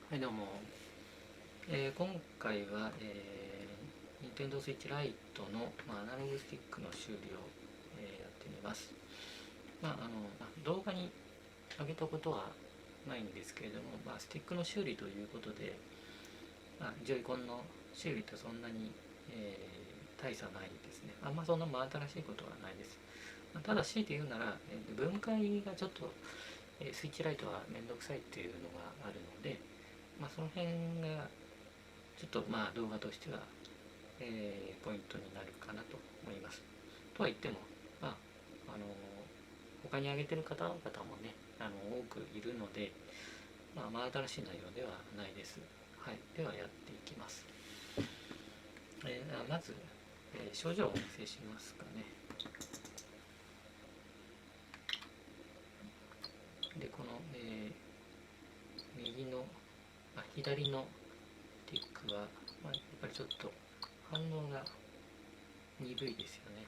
はいどうも、今回は、Nintendo Switch Lite の、アナログスティックの修理を、やってみます。動画に上げたことはないんですけれども、スティックの修理ということで、ジョイコンの修理とそんなに、大差ないですね。そんな真新しいことはないです。ただ強いて言うなら、分解がちょっと、スイッチライトはめんどくさいっていうのがあるので、その辺がちょっと動画としては、ポイントになるかなと思います。とは言っても、他に挙げてる方々もね、多くいるので、新しい内容ではないです。はい、ではやっていきます。まず、症状をお見せしますかね。で、この、左のティックは、やっぱりちょっと反応が鈍いですよね。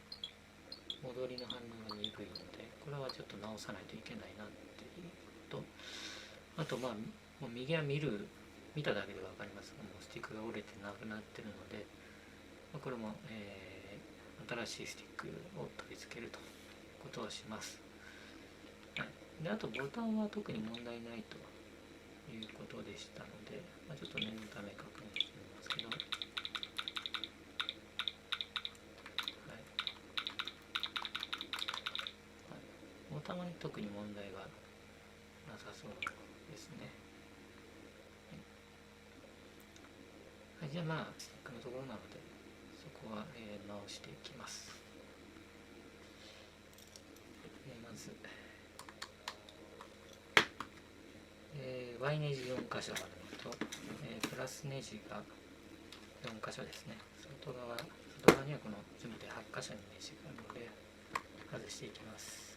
戻りの反応が鈍いので、これはちょっと直さないといけないなっていうと、あともう右は見ただけで分かりますが、もうスティックが折れてなくなってるので、これも、新しいスティックを取り付けるということをします。はい、であとボタンは特に問題ないということでしたので、ちょっと念のため確認してみますけど、はい、ボタンは特に問題はなさそうですね。はい、じゃあスティックのところなのでそこは、直していきます。まず、Y ネジ4箇所あるのと、プラスネジが4箇所ですね。外側にはこの全部で8箇所にネジがあるので外していきます。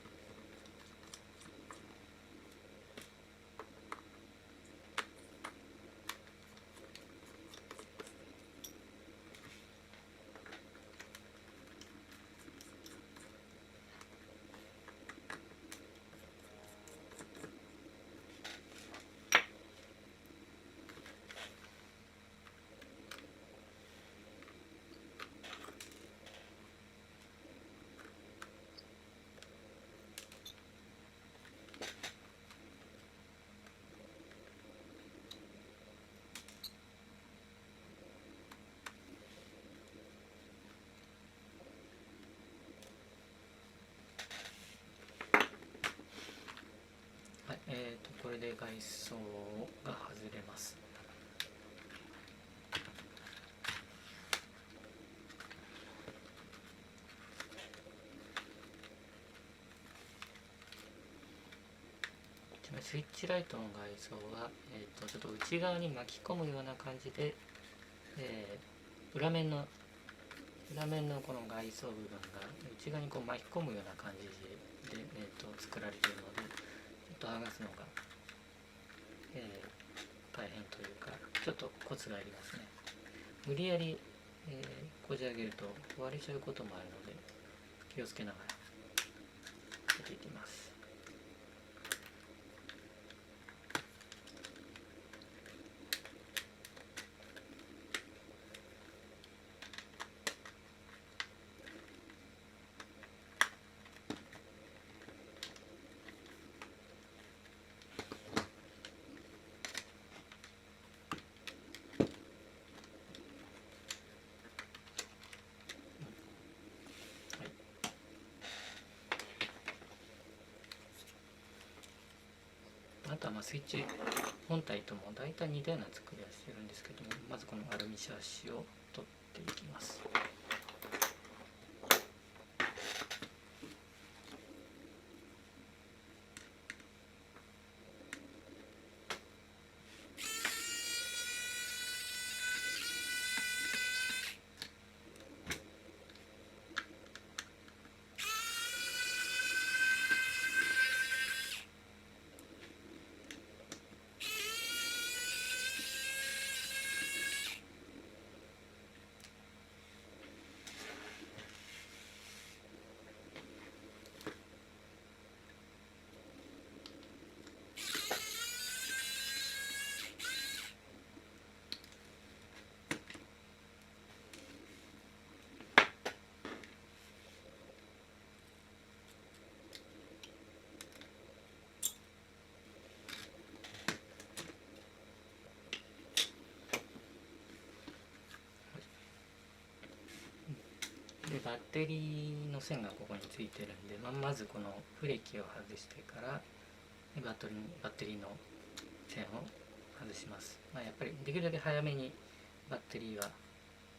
はい、これで外装が外れます。スイッチライトの外装は、ちょっと内側に巻き込むような感じで、裏面のこの外装部分が内側にこう巻き込むような感じで、作られているので、ちょっと剥がすのが、大変というかちょっとコツがありますね。無理やり、こじ上げると割れちゃうこともあるので気をつけながらやっていきます。あとはスイッチ本体とも大体似たような作りはしてるんですけども、まずこのアルミシャーシを取っていきます。バッテリーの線がここについてるんで、まずこのフレキを外してからバッテリーの線を外します。やっぱりできるだけ早めにバッテリーは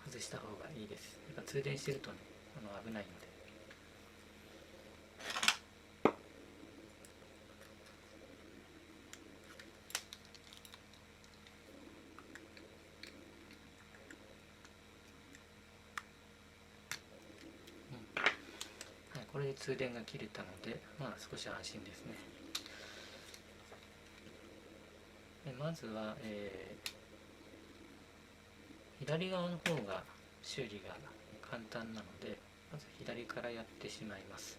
外した方がいいです。やっぱ通電してるとね、危ないので。はい、これで通電が切れたので、少し安心ですね。でまずは、左側の方が修理が簡単なので、まず左からやってしまいます。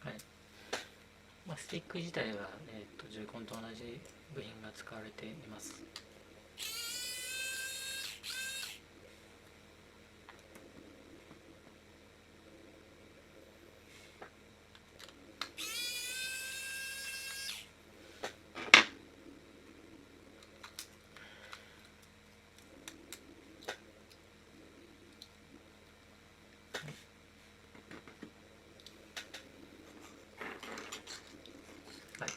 はい。スティック自体は、ジョイコンと同じ部品が使われています。はい、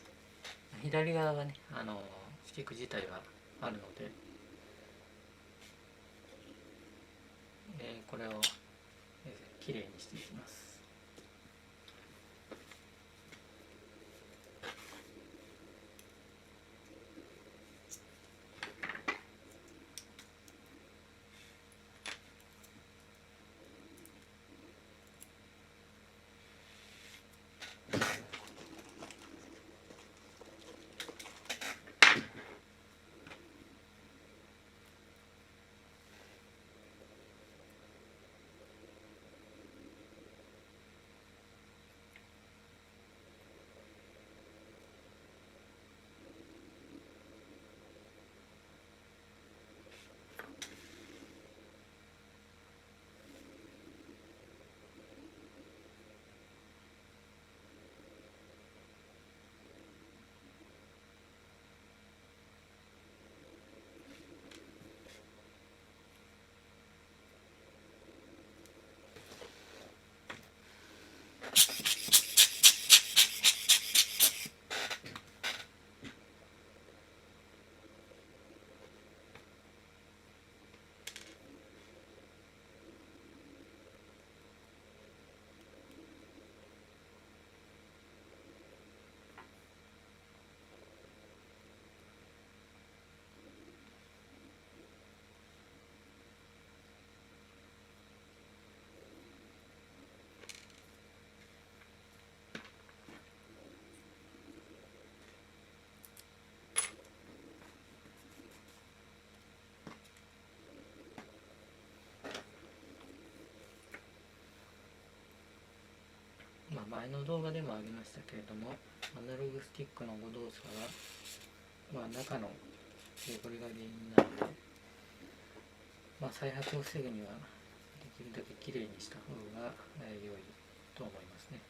左側がね、スティック自体はあるので、これをきれいにしていきます。前の動画でもありましたけれども、アナログスティックの誤動作は、中のケーブルが原因なので、再発を防ぐにはできるだけきれいにした方が良いと思いますね。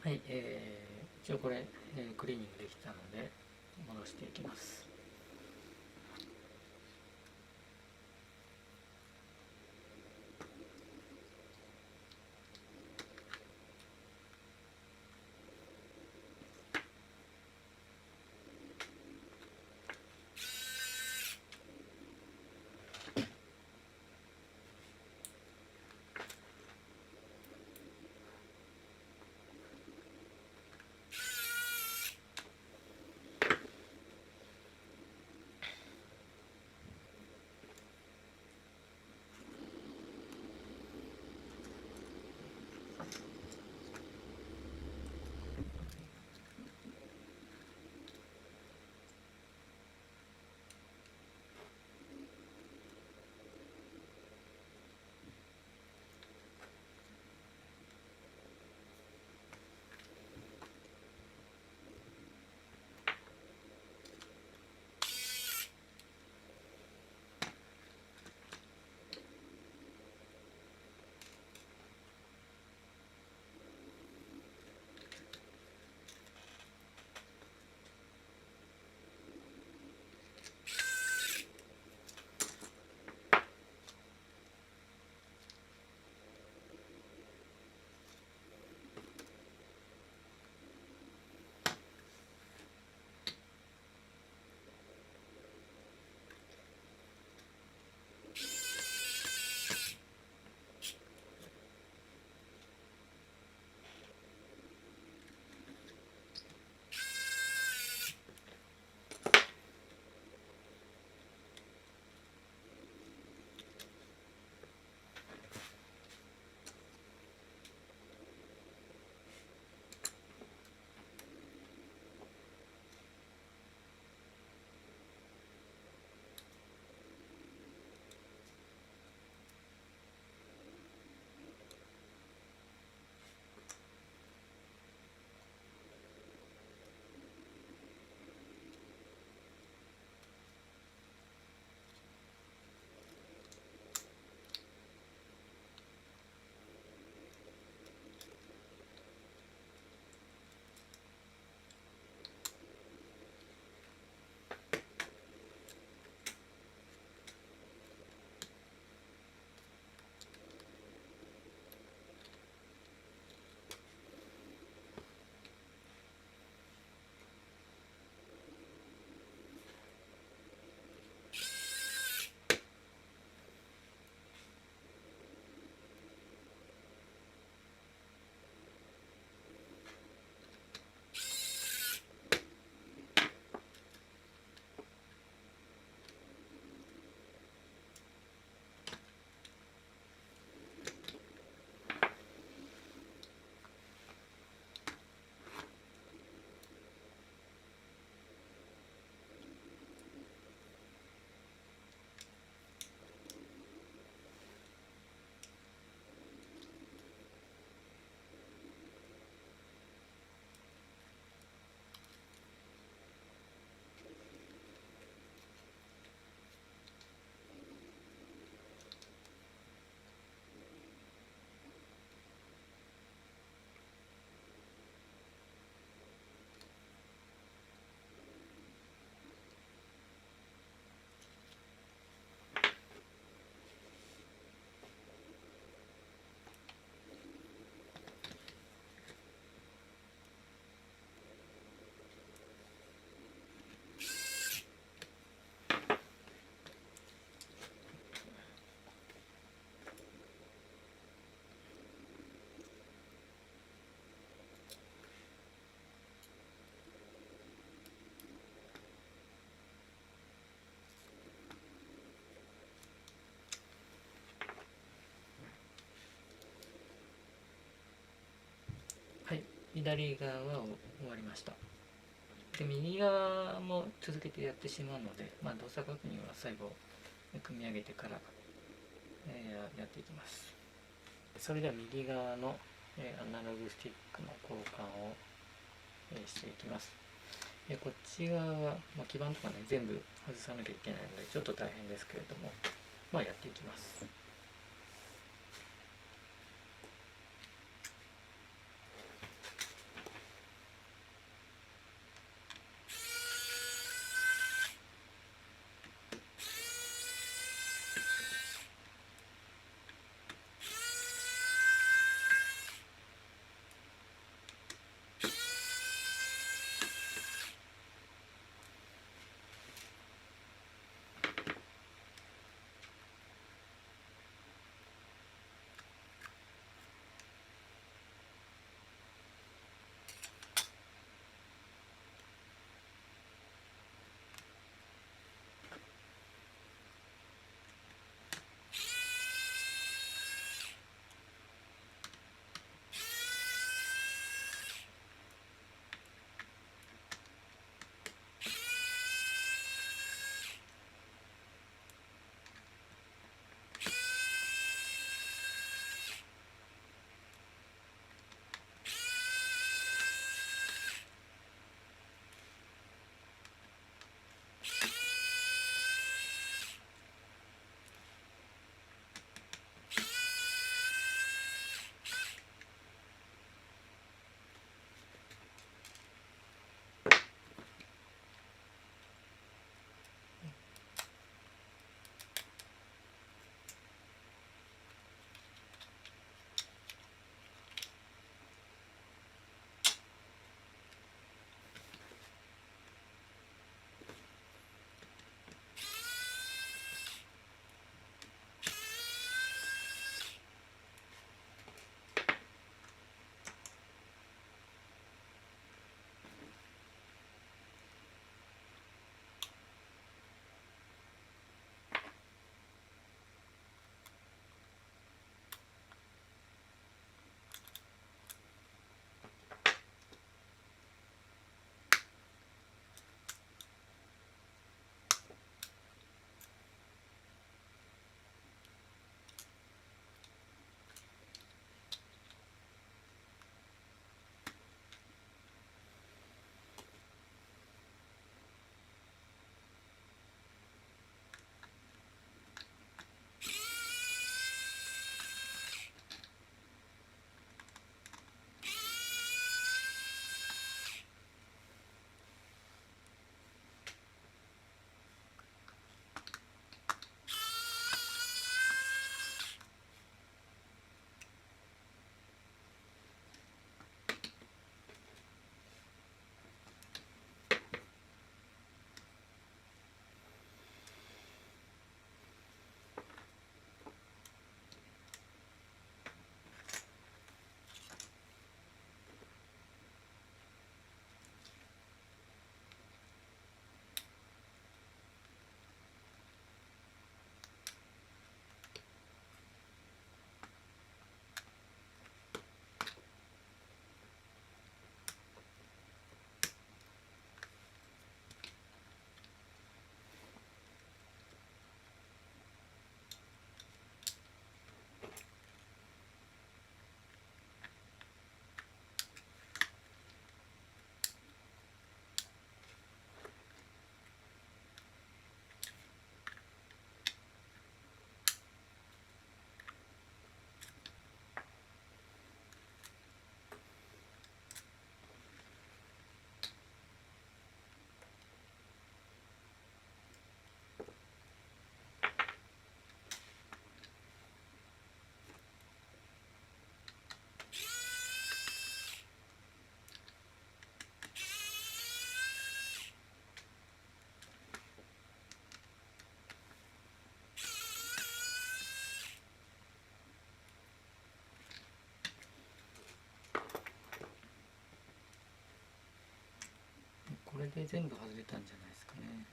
はい、一応これ、クリーニングできたので戻していきます。左側は終わりました。で右側も続けてやってしまうので、動作確認は最後組み上げてから、やっていきます。それでは右側の、アナログスティックの交換を、していきます。こっち側は、基板とかね全部外さなきゃいけないのでちょっと大変ですけれども、やっていきます。これで全部外れたんじゃないですかね。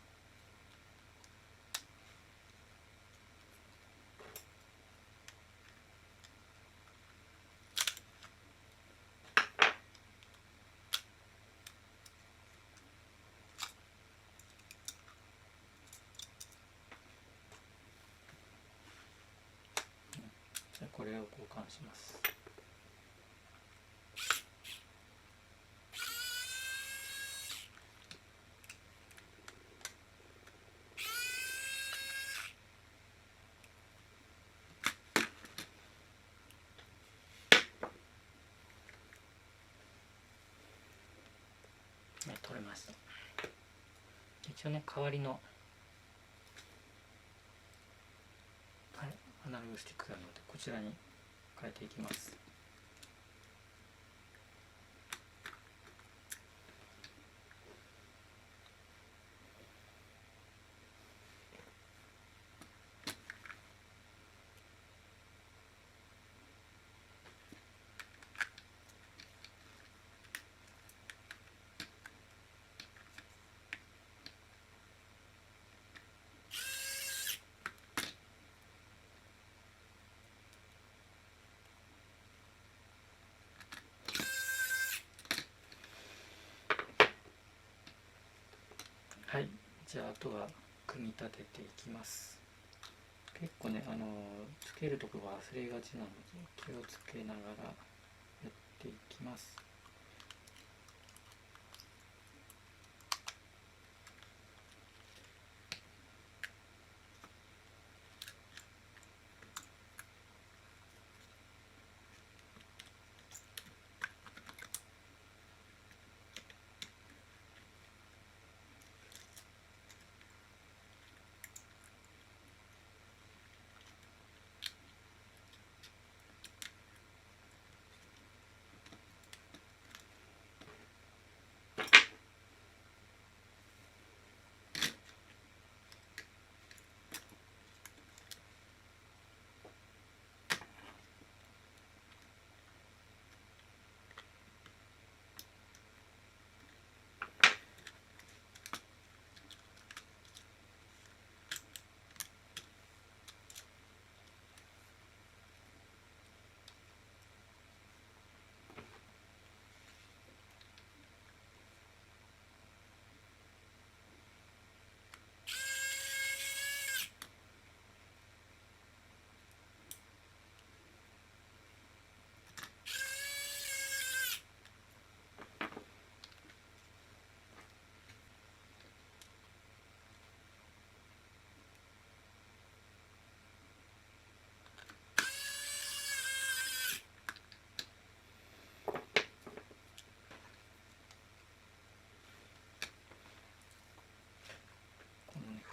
これを交換します。取れました。一応ね、代わりの、はい、アナログスティックがあるのでこちらに変えていきます。はい、じゃああとは組み立てていきます。結構ね、つけるところ忘れがちなので気をつけながらやっていきます。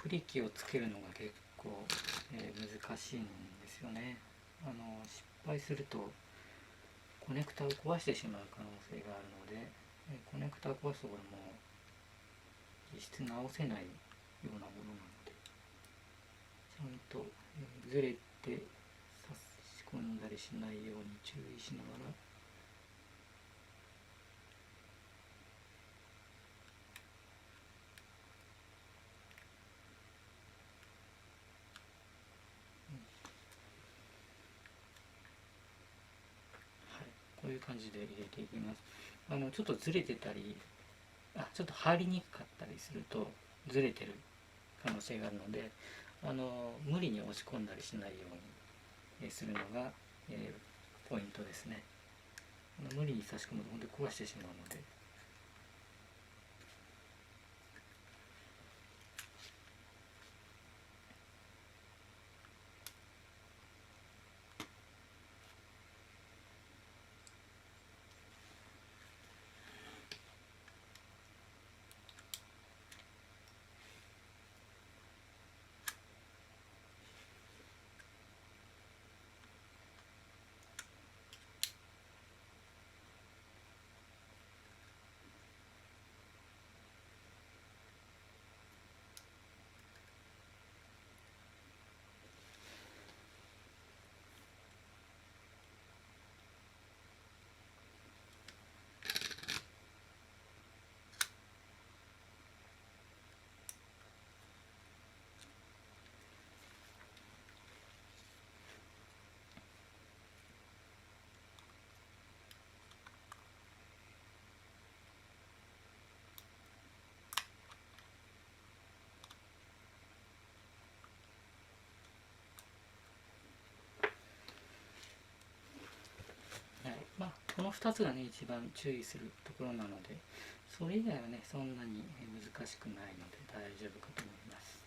振り機をつけるのが結構、難しいんですよね。失敗するとコネクタを壊してしまう可能性があるので、コネクタを壊すところも実質直せないようなものなので、ちゃんと、ずれて差し込んだりしないように注意しながらこういう感じで入れていきます。ちょっとずれてたり、ちょっと入りにくかったりするとずれてる可能性があるので、無理に押し込んだりしないようにするのが、ポイントですね。無理に差し込むと本当に壊してしまうので。の2つがね一番注意するところなので、それ以外はねそんなに難しくないので大丈夫かと思います。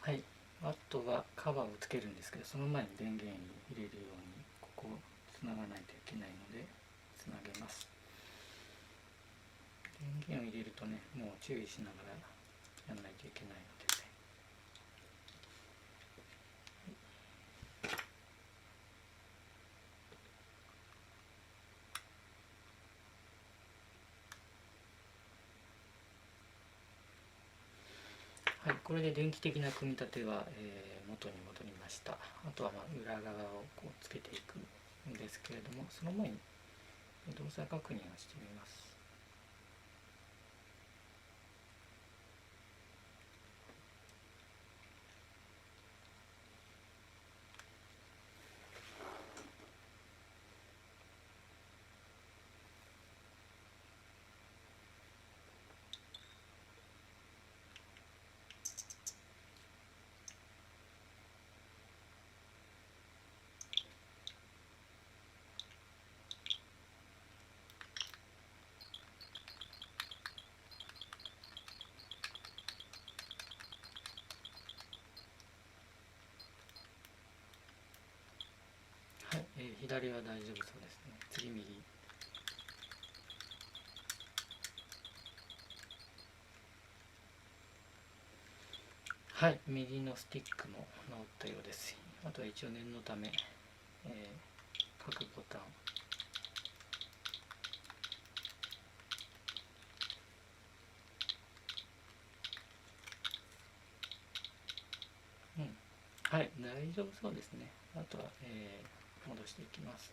はい、あとはカバーをつけるんですけど、その前に電源に入れるようにここをつながないといけないのでつなげます。電源を入れるとね、もう注意しながらやらないといけないのでね。はい、これで電気的な組み立ては、元に戻りました。あとは裏側をこうつけていくんですけれども、その前に動作確認をしてみます。はい、左は大丈夫そうですね。次右。はい、右のスティックも直ったようです。あとは一応念のため、各ボタンはい、大丈夫そうですね。あとは、戻していきます。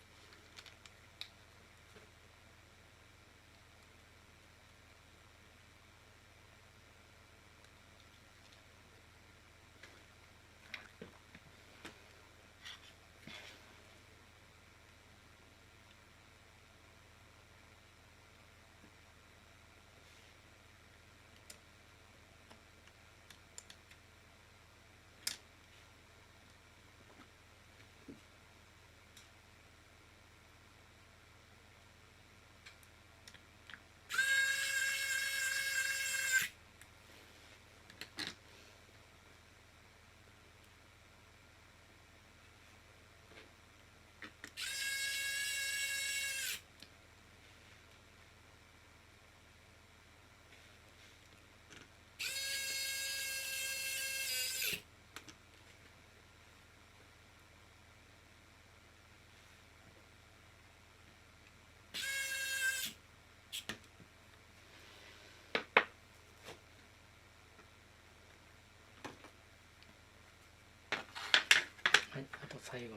はい、あと最後に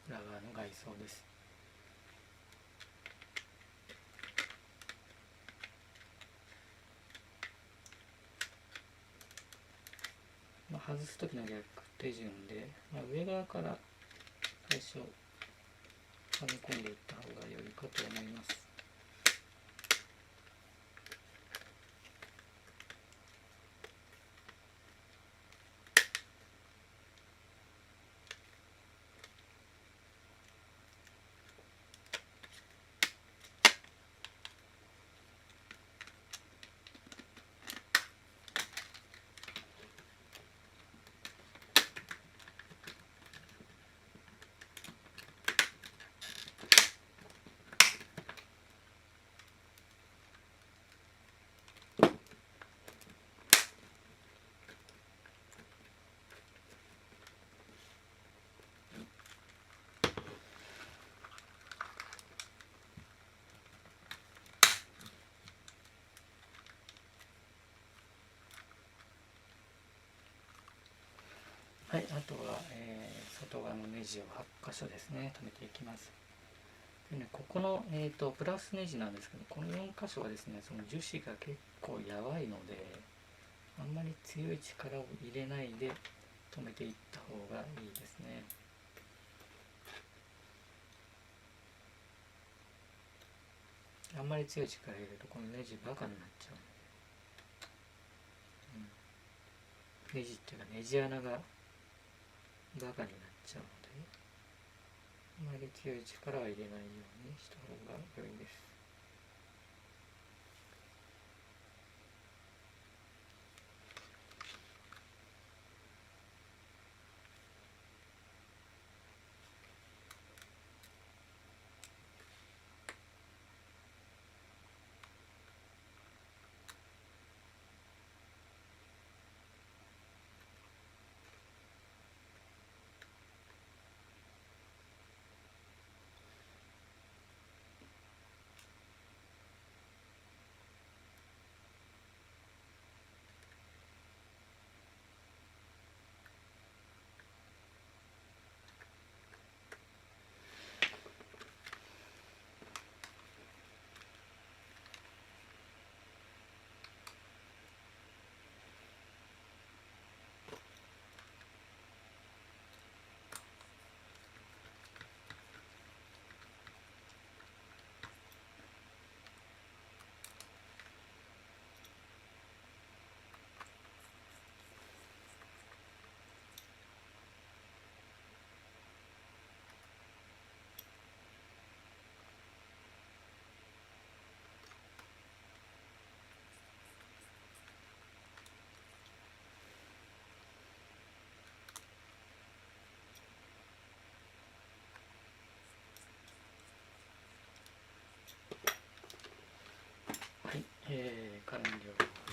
裏側の外装です。外す時の逆手順で、上側から最初はめ込んでいった方が良いかと思います。はい、あとは、外側のネジを8箇所ですね、留めていきます。でね、ここの、プラスネジなんですけど、この4箇所はですね、その樹脂が結構やばいので、あんまり強い力を入れないで留めていった方がいいですね。あんまり強い力入れるとこのネジバカになっちゃう、ネジっていうかネジ穴がバカになっちゃうので、あまり強い力は入れないようにした方が良いです。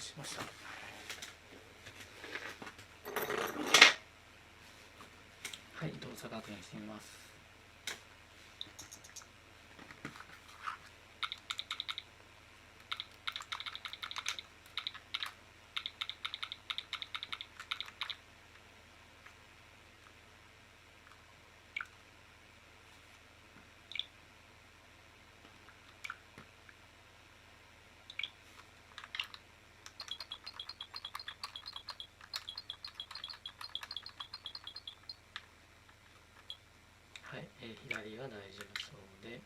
しました。はい、動作確認してみます。はい、左は大丈夫そうで、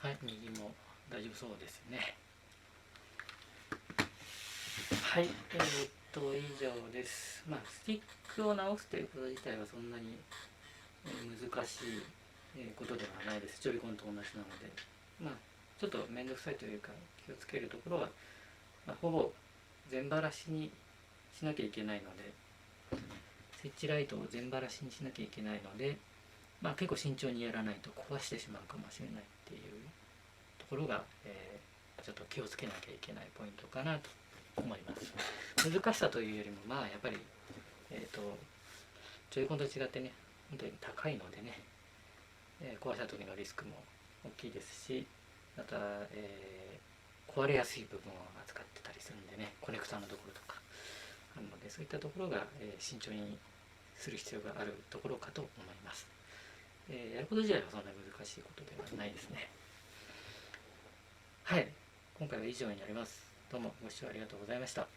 はい、右も大丈夫そうですね。はい、以上です。まあ、スティックを直すということ自体はそんなに難しいことではないです。ジョイコンと同じなので。まあ、ちょっと面倒くさいというか気をつけるところは、まあ、ほぼ全ばらしにしなきゃいけないので、設置ライトを全ばらしにしなきゃいけないので、まあ、結構慎重にやらないと壊してしまうかもしれないっていうところが、ちょっと気をつけなきゃいけないポイントかなと思います。難しさというよりも、まあやっぱり、ジョイコンと違ってね、本当に高いのでね、壊した時のリスクも大きいですし、また、壊れやすい部分を扱ってたりするんでね、コネクタのところとかあるので、そういったところが、慎重にする必要があるところかと思います。やること自体はそんなに難しいことではないですね。はい、今回は以上になります。どうもご視聴ありがとうございました。